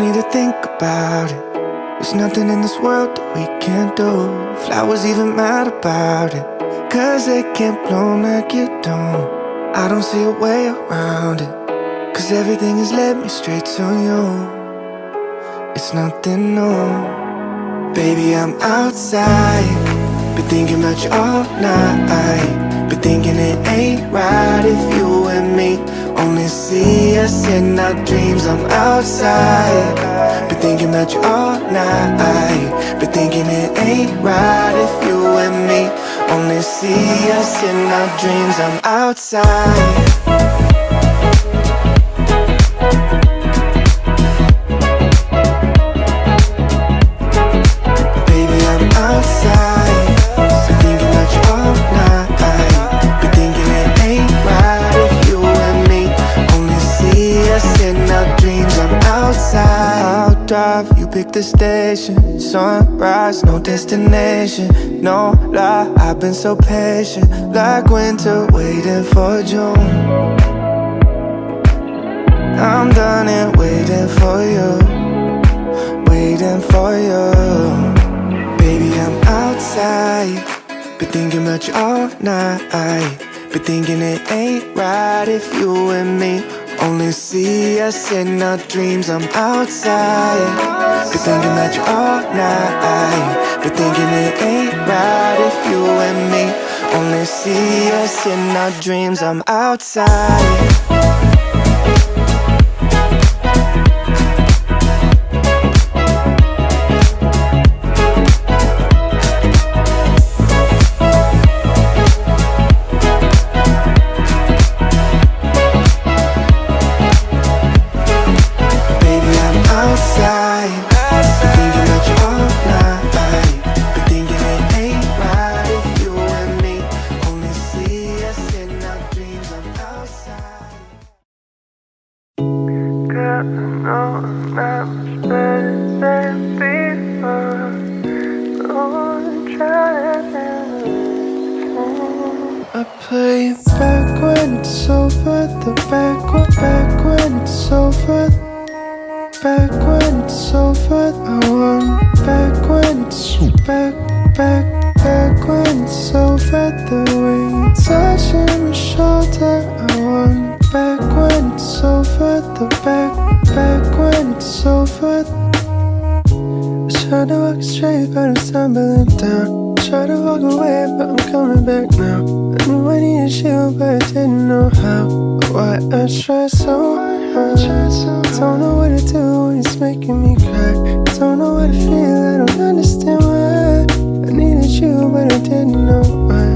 need to think about it. There's nothing in this world that we can't do. Flowers even mad about it, 'cause they can't bloom like you don't. I don't see a way around it, 'cause everything has led me straight to you. It's nothing new. Baby, I'm outside, been thinking about you all night. Been thinking it ain't right if you and me only see us in our dreams. I'm outside, been thinking about you all night. Been thinking it ain't right if you and me only see us in our dreams. I'm outside. Baby, I'm outside, been thinking about you all night. Been thinking it ain't right if you and me only see us in our dreams. I'm outside. I'll drive, you pick the station. Sunrise, no destination. No lie, I've been so patient, like winter waiting for June. I'm done and waiting for you, waiting for you. Baby, I'm outside, been thinking about you all night. Been thinking it ain't right if you and me only see us in our dreams. I'm outside, been thinking about you all night. Been thinking it ain't right if you and me only see us in our dreams. I'm outside. I play it back when it's over, the back when it's over, back when it's over. I want back when it's back when it's over. The way you touching my shoulder, I want back when it's over, the back when it's over. I tried to walk straight, but I'm stumbling down. Try to walk away, but I'm coming back now. I knew I needed you, but I didn't know how. But why I try so hard. Don't know what to do when it's making me cry. Don't know what to feel, I don't understand why. I needed you, but I didn't know why.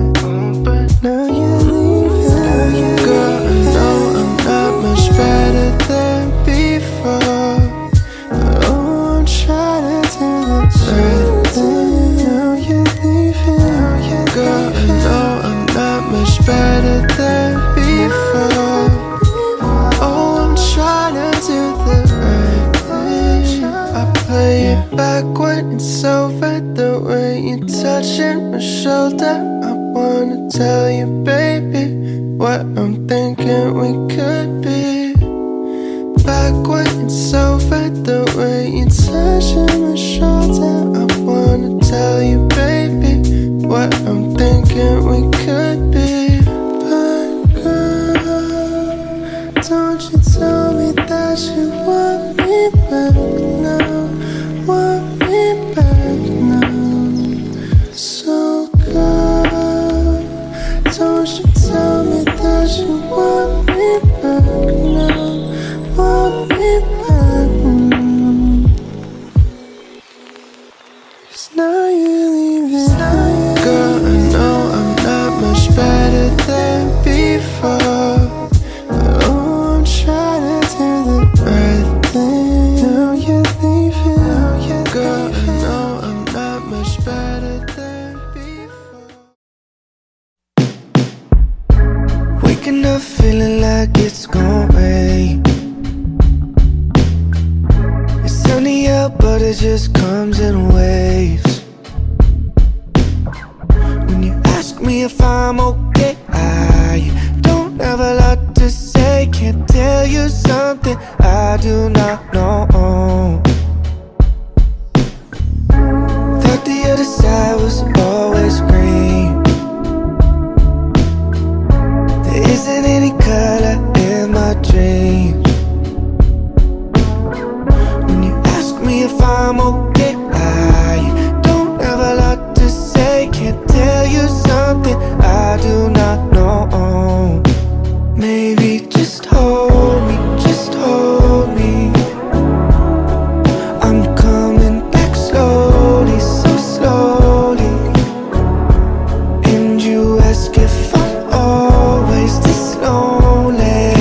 But now you're leaving. Girl, I know I'm not much better than before. Oh, I'm trying to do the right thing. Now you're leaving. Girl, I know I'm not much better than before. Oh, I'm trying to do the right thing. I play it back when it's over. The way you're touching my shoulder, I wanna tell you, baby, what I'm thinking we could be. Back when it's over, the way you're touching my shoulder, I wanna tell you, baby, what I'm thinking we could be. But girl, don't you tell me that you want me back now, want me back now. So girl, don't you tell me that you want me back now, want me back now. 'Cause now you're leaving. Girl, I know I'm not much better than before. Oh, I'm trying to do the right thing. Now you're leaving. Girl, I know I'm not much better than before. Waking up feeling like it's gonna rain. It's sunny out, but it just comes in waves. When you ask me if I'm okay, I don't have a lot to say. can't tell you something I do not know. Thought the other side was always green. There isn't any color in my dreams. When you ask me if I'm okay, I don't have a lot to say. Can't tell you something I do not know. Maybe just hold me, just hold me. I'm coming back slowly, so slowly. And you ask if I'm always this lonely.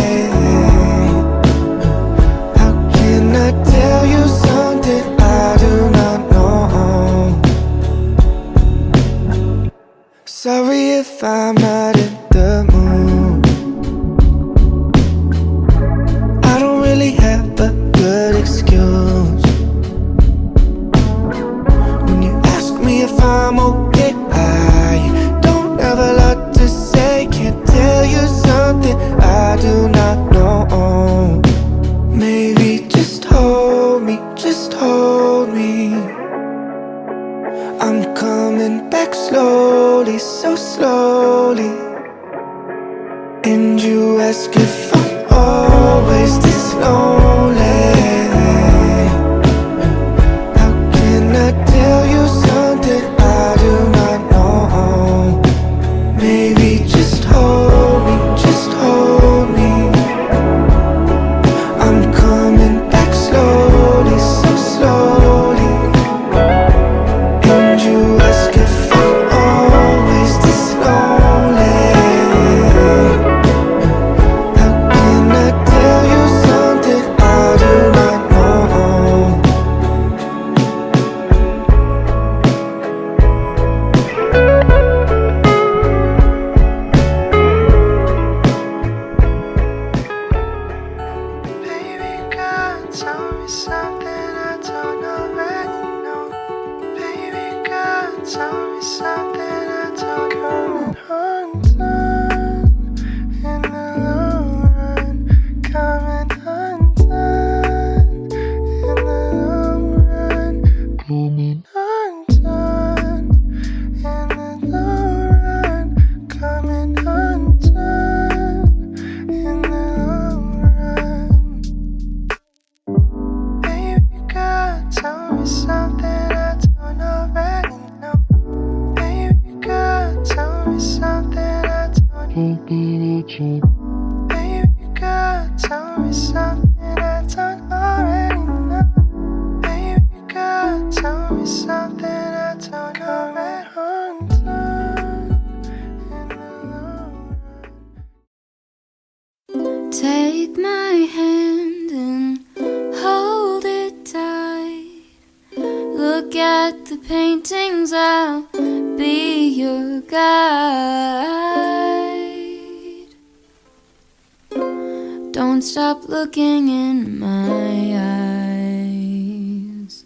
How can I tell you something I do not know? Sorry if I'm not in the mood. I don't really have a good excuse. When you ask me if I'm okay, I don't have a lot to say. Can't tell you something I do not know. Maybe just hold me, just hold me. I'm coming back slowly, so slowly. And you ask if I'm always this lonely. How can I tell you something I do not know? Maybe just hold me, just hold me. I'm coming back slowly, so slowly. And you ask if I'm always this lonely. How can I tell you something I do not know? Baby girl, tell me something I don't already know. Baby girl, tell me something I don't know. Undone in the long run, coming undone in the long run, coming undone in the long run, coming undone in the long run. Baby girl, tell me something I don't already know. Baby girl, tell me something I don't know. Baby girl, tell me something I don't already know. Baby girl, tell me something I don't already undone in the long run. Take my hand and hold it tight. Look at the paintings, I'll be your guide. Don't stop looking in my eyes.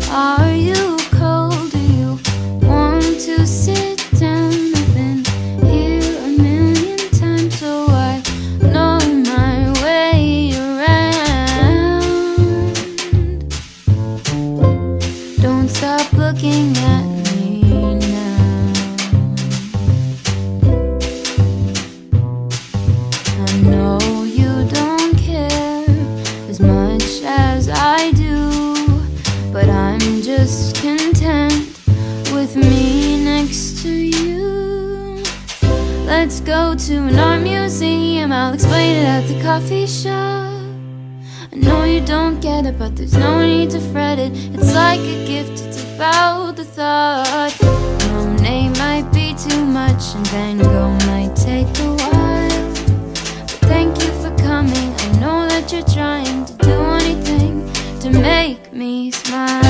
Are you cold? Do you want to sit down? I've been here a million times, so I know my way around. Don't stop looking at me now. I know you don't care as much as I do, but I'm just content with me next to you. Let's go to an art museum, I'll explain it at the coffee shop. I know you don't get it, but there's no need to fret it. It's like a gift, it's about the thought. Monet might be too much and Van Gogh might take a while, but thank you for coming. I know that you're trying to do anything to make me smile.